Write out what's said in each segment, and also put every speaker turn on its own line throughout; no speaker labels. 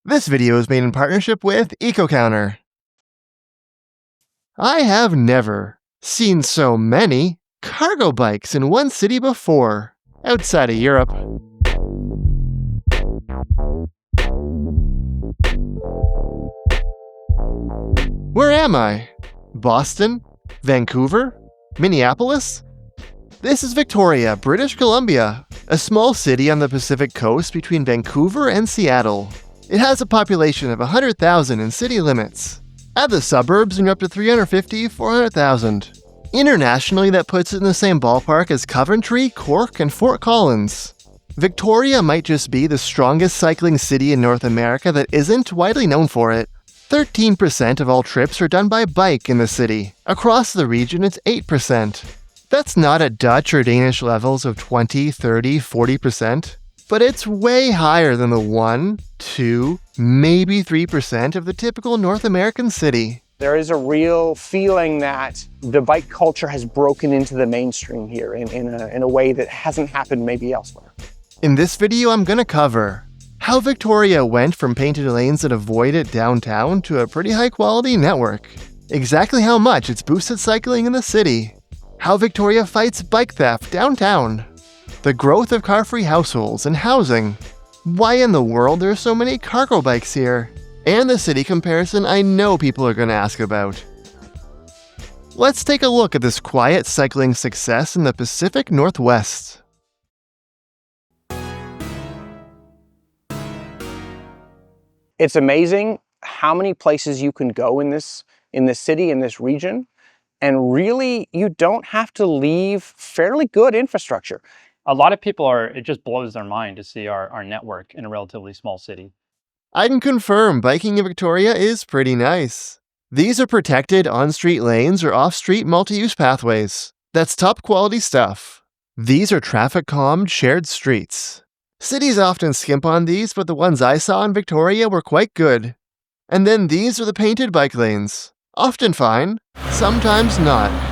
This video is made in partnership with Eco-Counter. I have never seen so many cargo bikes in one city before, outside of Europe. Where am I? Boston? Vancouver? Minneapolis? This is Victoria, British Columbia, a small city on the Pacific coast between Vancouver and Seattle. It has a population of 100,000 in city limits. Add the suburbs and you're up to 350,000-400,000. Internationally, that puts it in the same ballpark as Coventry, Cork, and Fort Collins. Victoria might just be the strongest cycling city in North America that isn't widely known for it. 13% of all trips are done by bike in the city. Across the region, it's 8%. That's not at Dutch or Danish levels of 20, 30, 40%, but it's way higher than the 1, 2, maybe 3% of the typical North American city.
There is a real feeling that the bike culture has broken into the mainstream here in a way that hasn't happened maybe elsewhere.
In this video, I'm gonna cover how Victoria went from painted lanes that avoid it downtown to a pretty high-quality network, exactly how much it's boosted cycling in the city, how Victoria fights bike theft downtown, the growth of car-free households and housing, why in the world there are so many cargo bikes here, and the city comparison I know people are going to ask about. Let's take a look at this quiet cycling success in the Pacific Northwest.
It's amazing how many places you can go in this city, in this region, and really you don't have to leave fairly good infrastructure.
A lot of people it just blows their mind to see our network in a relatively small city.
I can confirm biking in Victoria is pretty nice. These are protected on-street lanes or off-street multi-use pathways. That's top quality stuff. These are traffic-calmed shared streets. Cities often skimp on these, but the ones I saw in Victoria were quite good. And then these are the painted bike lanes. Often fine, sometimes not.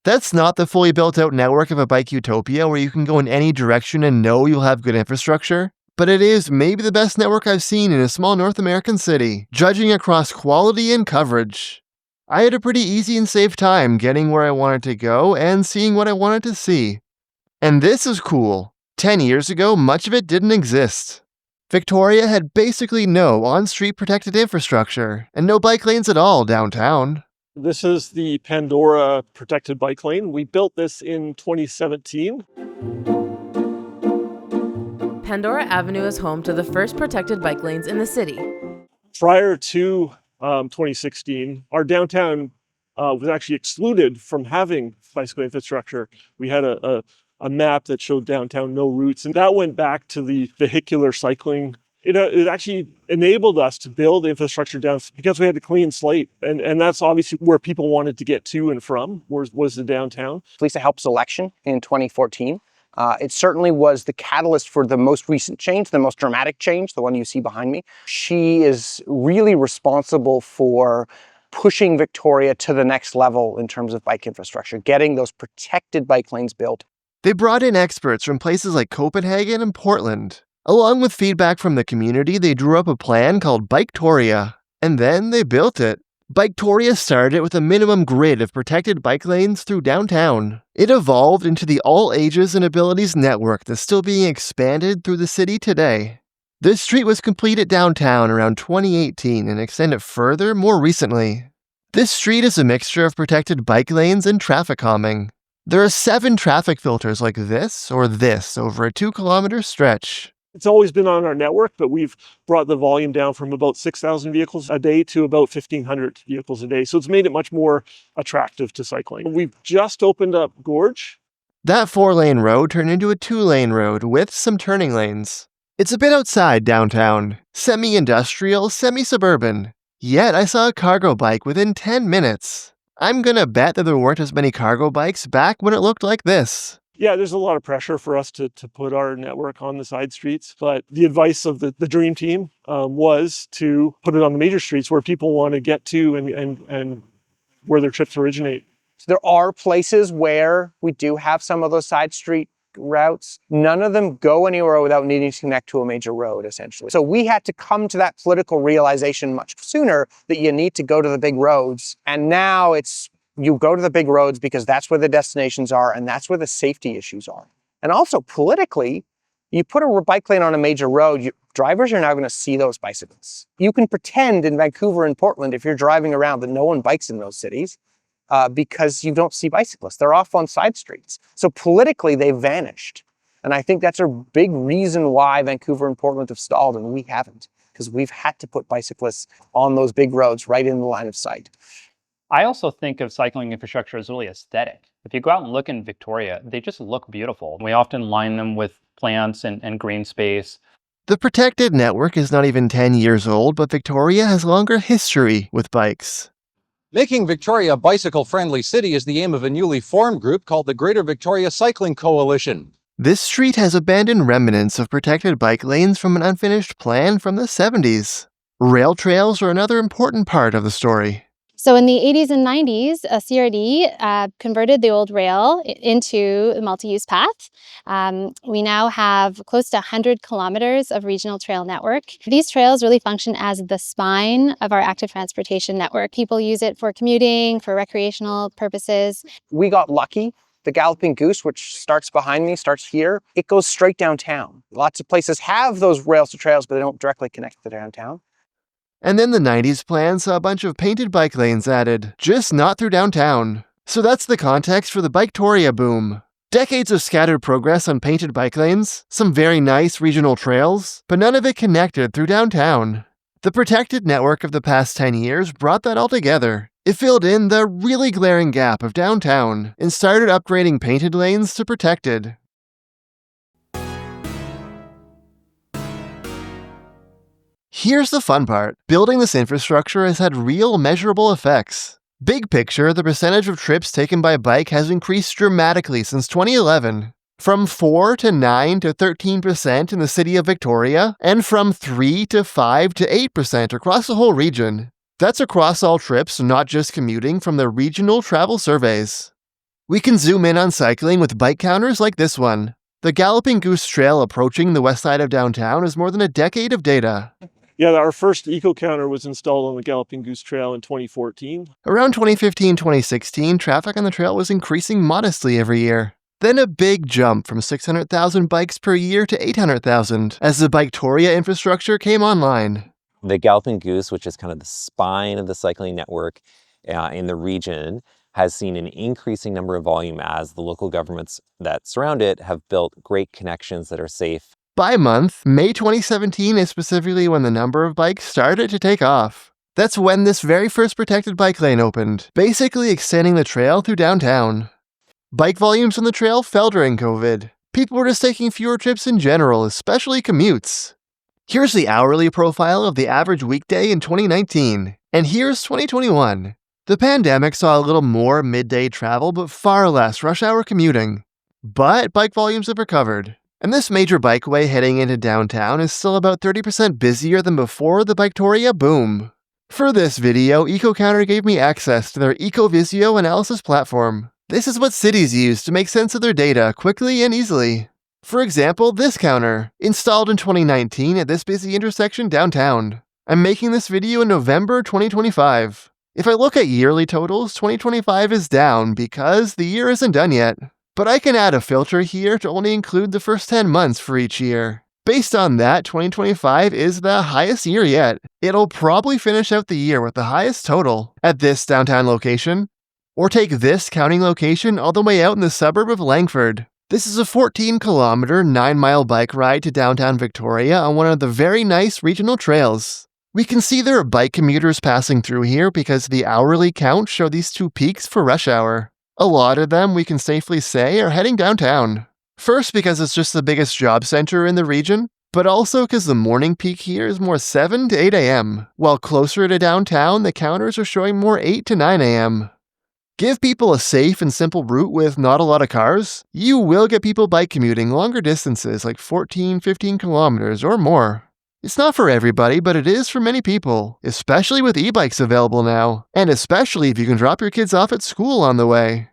That's not the fully built out network of a bike utopia where you can go in any direction and know you'll have good infrastructure, but it is maybe the best network I've seen in a small North American city, judging across quality and coverage. I had a pretty easy and safe time getting where I wanted to go and seeing what I wanted to see. And this is cool. 10 years ago, much of it didn't exist. Victoria had basically no on-street protected infrastructure, and no bike lanes at all downtown.
This is the Pandora protected bike lane. We built this in 2017.
Pandora Avenue is home to the first protected bike lanes in the city.
Prior to 2016, our downtown was actually excluded from having bicycle infrastructure. We had a map that showed downtown no routes, and that went back to the vehicular cycling. It actually enabled us to build infrastructure down because we had a clean slate, and that's obviously where people wanted to get to and from was the downtown.
Lisa Help's election in 2014. It certainly was the catalyst for the most recent change, the most dramatic change, the one you see behind me. She is really responsible for pushing Victoria to the next level in terms of bike infrastructure, getting those protected bike lanes built.
They brought in experts from places like Copenhagen and Portland. Along with feedback from the community, they drew up a plan called Biketoria, and then they built it. Biketoria started with a minimum grid of protected bike lanes through downtown. It evolved into the all ages and abilities network that's still being expanded through the city today. This street was completed downtown around 2018 and extended further more recently. This street is a mixture of protected bike lanes and traffic calming. There are 7 traffic filters like this or this over a 2-kilometer stretch.
It's always been on our network, but we've brought the volume down from about 6,000 vehicles a day to about 1,500 vehicles a day. So it's made it much more attractive to cycling. We've just opened up Gorge.
That 4-lane road turned into a 2-lane road with some turning lanes. It's a bit outside downtown, semi-industrial, semi-suburban. Yet I saw a cargo bike within 10 minutes. I'm gonna bet that there weren't as many cargo bikes back when it looked like this.
Yeah, there's a lot of pressure for us to put our network on the side streets, but the advice of the dream team was to put it on the major streets where people want to get to and where their trips originate.
So there are places where we do have some of those side street routes, none of them go anywhere without needing to connect to a major road, essentially. So we had to come to that political realization much sooner that you need to go to the big roads. And now it's, you go to the big roads because that's where the destinations are and that's where the safety issues are. And also politically, you put a bike lane on a major road, drivers are now going to see those bicycles. You can pretend in Vancouver and Portland, if you're driving around, that no one bikes in those cities because you don't see bicyclists. They're off on side streets. So politically, they've vanished. And I think that's a big reason why Vancouver and Portland have stalled and we haven't, because we've had to put bicyclists on those big roads right in the line of sight.
I also think of cycling infrastructure as really aesthetic. If you go out and look in Victoria, they just look beautiful. We often line them with plants and green space.
The protected network is not even 10 years old, but Victoria has longer history with bikes.
Making Victoria a bicycle-friendly city is the aim of a newly formed group called the Greater Victoria Cycling Coalition.
This street has abandoned remnants of protected bike lanes from an unfinished plan from the 70s. Rail trails are another important part of the story.
So in the 80s and 90s, CRD converted the old rail into a multi-use path. We now have close to 100 kilometers of regional trail network. These trails really function as the spine of our active transportation network. People use it for commuting, for recreational purposes.
We got lucky. The Galloping Goose, which starts behind me, starts here. It goes straight downtown. Lots of places have those rails to trails, but they don't directly connect to downtown.
And then the 90s plan saw a bunch of painted bike lanes added, just not through downtown. So that's the context for the Biketoria boom. Decades of scattered progress on painted bike lanes, some very nice regional trails, but none of it connected through downtown. The protected network of the past 10 years brought that all together. It filled in the really glaring gap of downtown and started upgrading painted lanes to protected. Here's the fun part. Building this infrastructure has had real measurable effects. Big picture, the percentage of trips taken by bike has increased dramatically since 2011. From 4 to 9 to 13% in the city of Victoria, and from 3 to 5 to 8% across the whole region. That's across all trips, not just commuting, from the regional travel surveys. We can zoom in on cycling with bike counters like this one. The Galloping Goose Trail approaching the west side of downtown has more than a decade of data.
Yeah, our first eco-counter was installed on the Galloping Goose Trail in 2014.
Around 2015-2016, traffic on the trail was increasing modestly every year. Then a big jump from 600,000 bikes per year to 800,000 as the Biketoria infrastructure came online.
The Galloping Goose, which is kind of the spine of the cycling network in the region, has seen an increasing number of volume as the local governments that surround it have built great connections that are safe.
By month, May 2017 is specifically when the number of bikes started to take off. That's when this very first protected bike lane opened, basically extending the trail through downtown. Bike volumes on the trail fell during COVID. People were just taking fewer trips in general, especially commutes. Here's the hourly profile of the average weekday in 2019, and here's 2021. The pandemic saw a little more midday travel, but far less rush hour commuting. But bike volumes have recovered. And this major bikeway heading into downtown is still about 30% busier than before the Biketoria boom. For this video, EcoCounter gave me access to their Eco-Visio analysis platform. This is what cities use to make sense of their data quickly and easily. For example, this counter, installed in 2019 at this busy intersection downtown. I'm making this video in November 2025. If I look at yearly totals, 2025 is down because the year isn't done yet. But I can add a filter here to only include the first 10 months for each year. Based on that, 2025 is the highest year yet. It'll probably finish out the year with the highest total at this downtown location. Or take this counting location all the way out in the suburb of Langford. This is a 14-kilometer, 9-mile bike ride to downtown Victoria on one of the very nice regional trails. We can see there are bike commuters passing through here because the hourly counts show these two peaks for rush hour. A lot of them, we can safely say, are heading downtown. First because it's just the biggest job center in the region, but also because the morning peak here is more 7 to 8 a.m., while closer to downtown, the counters are showing more 8 to 9 a.m. Give people a safe and simple route with not a lot of cars, you will get people bike commuting longer distances like 14, 15 kilometers or more. It's not for everybody, but it is for many people, especially with e-bikes available now, and especially if you can drop your kids off at school on the way.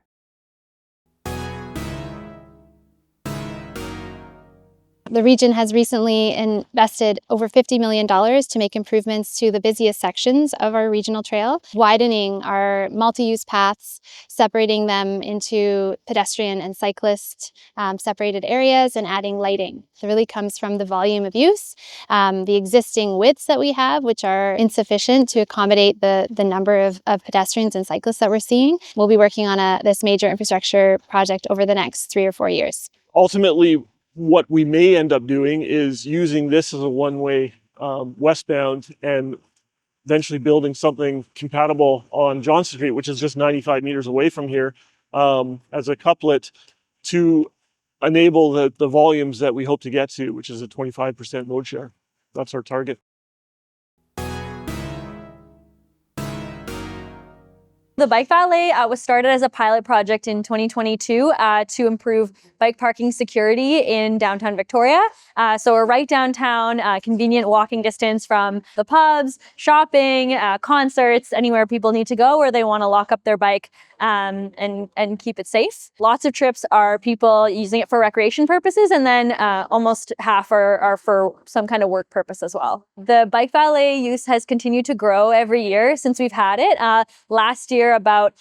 The region has recently invested over $50 million to make improvements to the busiest sections of our regional trail, widening our multi-use paths, separating them into pedestrian and cyclist separated areas, and adding lighting. It really comes from the volume of use, the existing widths that we have, which are insufficient to accommodate the number of pedestrians and cyclists that we're seeing. We'll be working on this major infrastructure project over the next 3 or 4 years.
Ultimately, what we may end up doing is using this as a one-way westbound and eventually building something compatible on Johnson Street, which is just 95 meters away from here, as a couplet to enable the volumes that we hope to get to, which is a 25% mode share. That's our target.
The Bike Valet was started as a pilot project in 2022 to improve bike parking security in downtown Victoria. So we're right downtown, convenient walking distance from the pubs, shopping, concerts, anywhere people need to go where they want to lock up their bike and keep it safe. Lots of trips are people using it for recreation purposes, and then almost half are for some kind of work purpose as well. The Bike Valet use has continued to grow every year since we've had it. Last year, about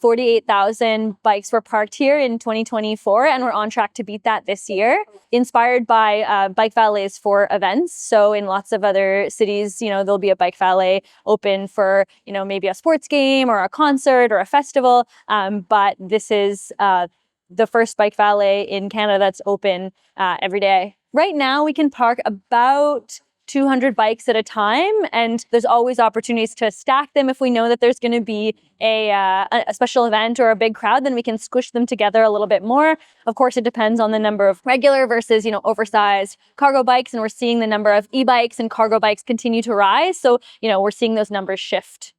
48,000 bikes were parked here in 2024, and we're on track to beat that this year. Inspired by bike valets for events. So in lots of other cities, there'll be a bike valet open for, maybe a sports game or a concert or a festival. But this is the first bike valet in Canada that's open every day. Right now, we can park about 200 bikes at a time, and there's always opportunities to stack them. If we know that there's going to be a special event or a big crowd, then we can squish them together a little bit more. Of course, it depends on the number of regular versus, oversized cargo bikes, and we're seeing the number of e-bikes and cargo bikes continue to rise. So, we're seeing those numbers shift.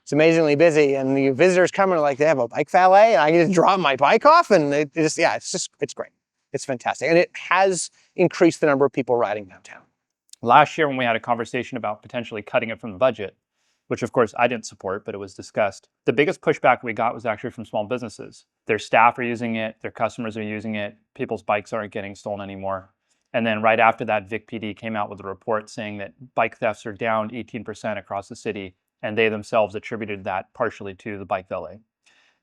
It's amazingly busy, and the visitors come and like, they have a bike valet, and I can just drop my bike off, and it's great. It's fantastic, and it has increased the number of people riding downtown.
Last year, when we had a conversation about potentially cutting it from the budget, which of course I didn't support, but it was discussed, the biggest pushback we got was actually from small businesses. Their staff are using it, their customers are using it, people's bikes aren't getting stolen anymore. And then right after that, Vic PD came out with a report saying that bike thefts are down 18% across the city, and they themselves attributed that partially to the bike valet.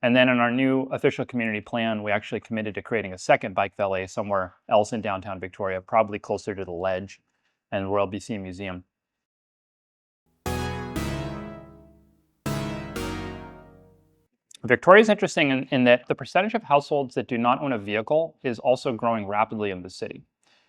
And then in our new official community plan, we actually committed to creating a second bike valet somewhere else in downtown Victoria, probably closer to the Ledge and Royal BC Museum. Victoria is interesting in that the percentage of households that do not own a vehicle is also growing rapidly in the city.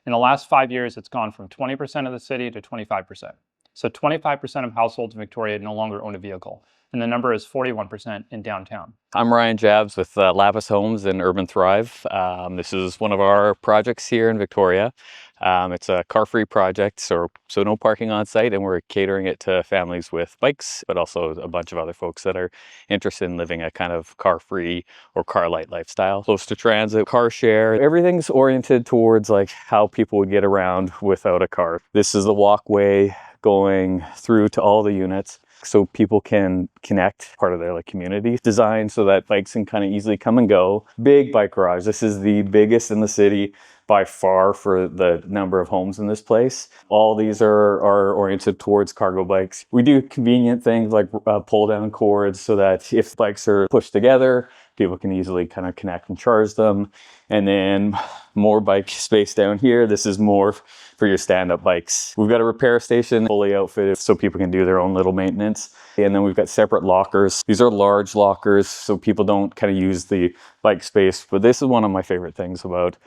In the last 5 years, it's gone from 20% of the city to 25%. So 25% of households in Victoria no longer own a vehicle, and the number is 41% in downtown.
I'm Ryan Jabs with Lapis Homes and Urban Thrive. This is one of our projects here in Victoria. It's a car-free project, so no parking on site, and we're catering it to families with bikes, but also a bunch of other folks that are interested in living a kind of car-free or car-light lifestyle. Close to transit, car share, everything's oriented towards like how people would get around without a car. This is the walkway going through to all the units, so people can connect, part of their community. Designed so that bikes can kind of easily come and go. Big bike garage. This is the biggest in the city by far for the number of homes in this place. All these are oriented towards cargo bikes. We do convenient things like pull down cords so that if bikes are pushed together, people can easily kind of connect and charge them. And then more bike space down here. This is more for your stand-up bikes. We've got a repair station fully outfitted so people can do their own little maintenance. And then we've got separate lockers. These are large lockers so people don't kind of use the bike space. But this is one of my favorite things about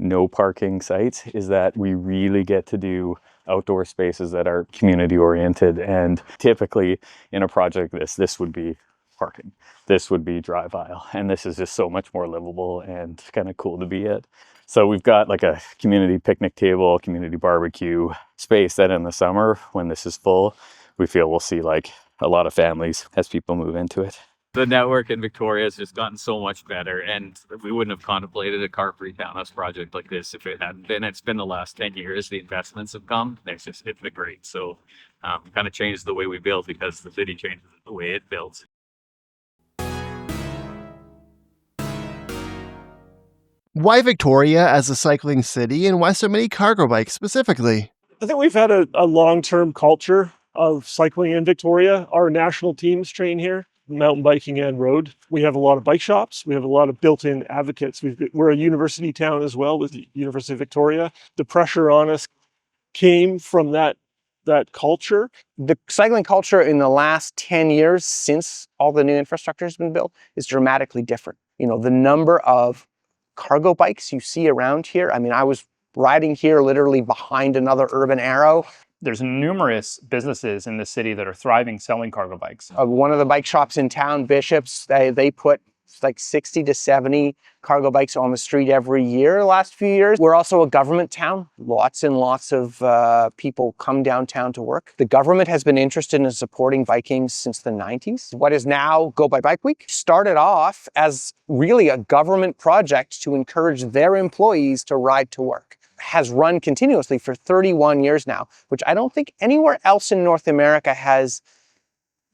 no parking sites is that we really get to do outdoor spaces that are community oriented. And typically in a project this would be parking. This would be drive aisle. And this is just so much more livable and kind of cool to be at. So we've got like a community picnic table, community barbecue space that in the summer when this is full, we feel we'll see like a lot of families as people move into it.
The network in Victoria has just gotten so much better, and we wouldn't have contemplated a car-free townhouse project like this if it hadn't been. It's been the last 10 years the investments have come. It's been great. So kind of changed the way we build because the city changes the way it builds.
Why Victoria as a cycling city, and why so many cargo bikes specifically?
I think we've had a long-term culture of cycling in Victoria. Our national teams train here, mountain biking and road. We have a lot of bike shops. We have a lot of built-in advocates. We're a university town as well with the University of Victoria. The pressure on us came from that culture.
The cycling culture in the last 10 years since all the new infrastructure has been built is dramatically different. You know, the number of cargo bikes you see around here. I mean, I was riding here literally behind another Urban Arrow.
There's numerous businesses in the city that are thriving selling cargo bikes.
One of the bike shops in town, Bishops, they put like 60 to 70 cargo bikes on the street every year the last few years. We're also a government town. Lots and lots of people come downtown to work. The government has been interested in supporting biking since the 90s. What is now Go by Bike Week started off as really a government project to encourage their employees to ride to work. Has run continuously for 31 years now, which I don't think anywhere else in North America has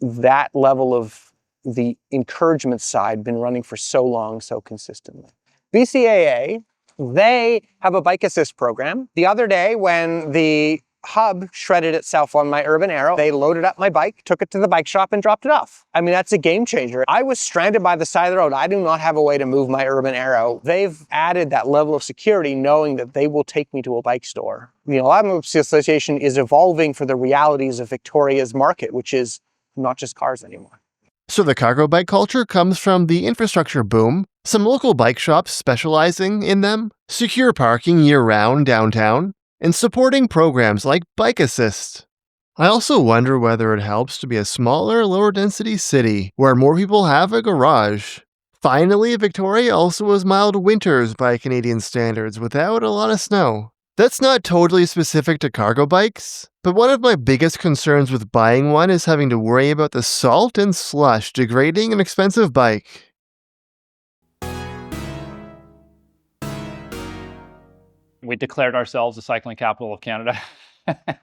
that level of the encouragement side been running for so long, so consistently. BCAA, they have a bike assist program. The other day when the hub shredded itself on my Urban Arrow, they loaded up my bike, took it to the bike shop and dropped it off. I mean, that's a game changer. I was stranded by the side of the road. I do not have a way to move my Urban Arrow. They've added that level of security knowing that they will take me to a bike store. The Automobile Association is evolving for the realities of Victoria's market, which is not just cars anymore.
So the cargo bike culture comes from the infrastructure boom, some local bike shops specializing in them, secure parking year-round downtown, and supporting programs like Bike Assist. I also wonder whether it helps to be a smaller, lower-density city where more people have a garage. Finally, Victoria also has mild winters by Canadian standards without a lot of snow. That's not totally specific to cargo bikes, but one of my biggest concerns with buying one is having to worry about the salt and slush degrading an expensive bike.
We declared ourselves the cycling capital of Canada,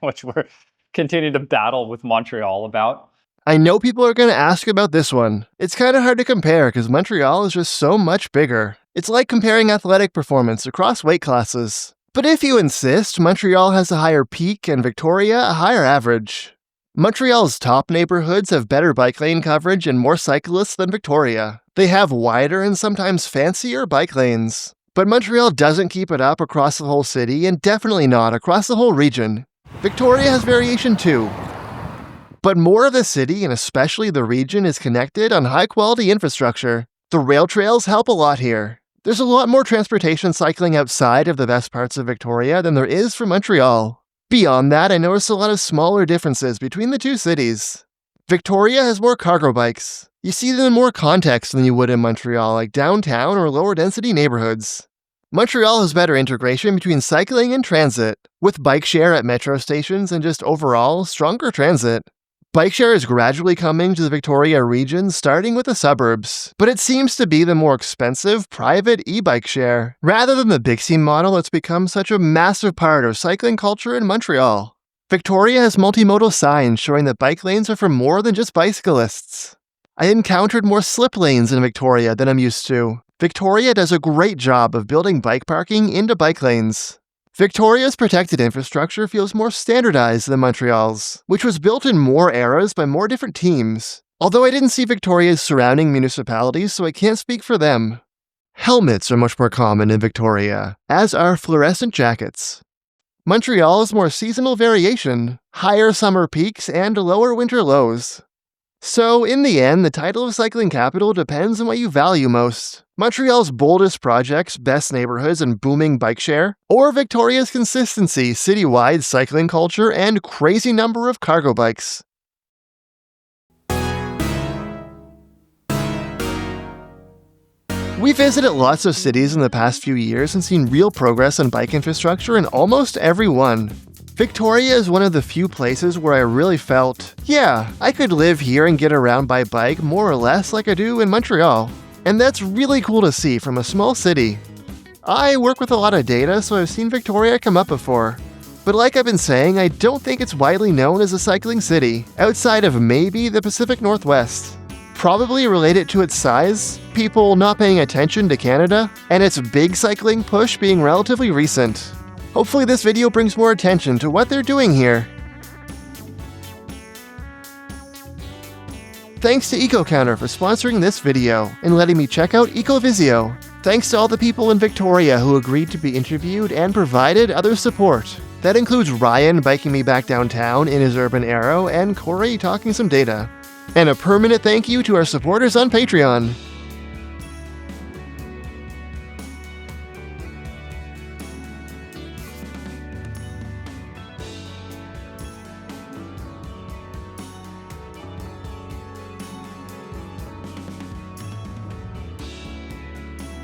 which we're continuing to battle with Montreal about.
I know people are going to ask about this one. It's kind of hard to compare because Montreal is just so much bigger. It's like comparing athletic performance across weight classes. But if you insist, Montreal has a higher peak and Victoria a higher average. Montreal's top neighborhoods have better bike lane coverage and more cyclists than Victoria. They have wider and sometimes fancier bike lanes. But Montreal doesn't keep it up across the whole city and definitely not across the whole region. Victoria has variation too. But more of the city and especially the region is connected on high-quality infrastructure. The rail trails help a lot here. There's a lot more transportation cycling outside of the best parts of Victoria than there is for Montreal. Beyond that, I noticed a lot of smaller differences between the two cities. Victoria has more cargo bikes. You see them in more context than you would in Montreal, like downtown or lower density neighborhoods. Montreal has better integration between cycling and transit, with bike share at metro stations and just overall stronger transit. Bike share is gradually coming to the Victoria region, starting with the suburbs, but it seems to be the more expensive private e-bike share, rather than the Bixi model that's become such a massive part of cycling culture in Montreal. Victoria has multimodal signs showing that bike lanes are for more than just bicyclists. I encountered more slip lanes in Victoria than I'm used to. Victoria does a great job of building bike parking into bike lanes. Victoria's protected infrastructure feels more standardized than Montreal's, which was built in more eras by more different teams. Although I didn't see Victoria's surrounding municipalities, so I can't speak for them. Helmets are much more common in Victoria, as are fluorescent jackets. Montreal has more seasonal variation, higher summer peaks, and lower winter lows. So, in the end, the title of cycling capital depends on what you value most. Montreal's boldest projects, best neighborhoods, and booming bike share, or Victoria's consistency, citywide cycling culture, and crazy number of cargo bikes. We visited lots of cities in the past few years and seen real progress on bike infrastructure in almost every one. Victoria is one of the few places where I really felt, yeah, I could live here and get around by bike more or less like I do in Montreal. And that's really cool to see from a small city. I work with a lot of data, so I've seen Victoria come up before. But like I've been saying, I don't think it's widely known as a cycling city, outside of maybe the Pacific Northwest. probably relate it to its size, people not paying attention to Canada, and its big cycling push being relatively recent. Hopefully this video brings more attention to what they're doing here. Thanks to EcoCounter for sponsoring this video and letting me check out Eco-Visio. Thanks to all the people in Victoria who agreed to be interviewed and provided other support. That includes Ryan biking me back downtown in his Urban Arrow and Corey talking some data. And a permanent thank you to our supporters on Patreon.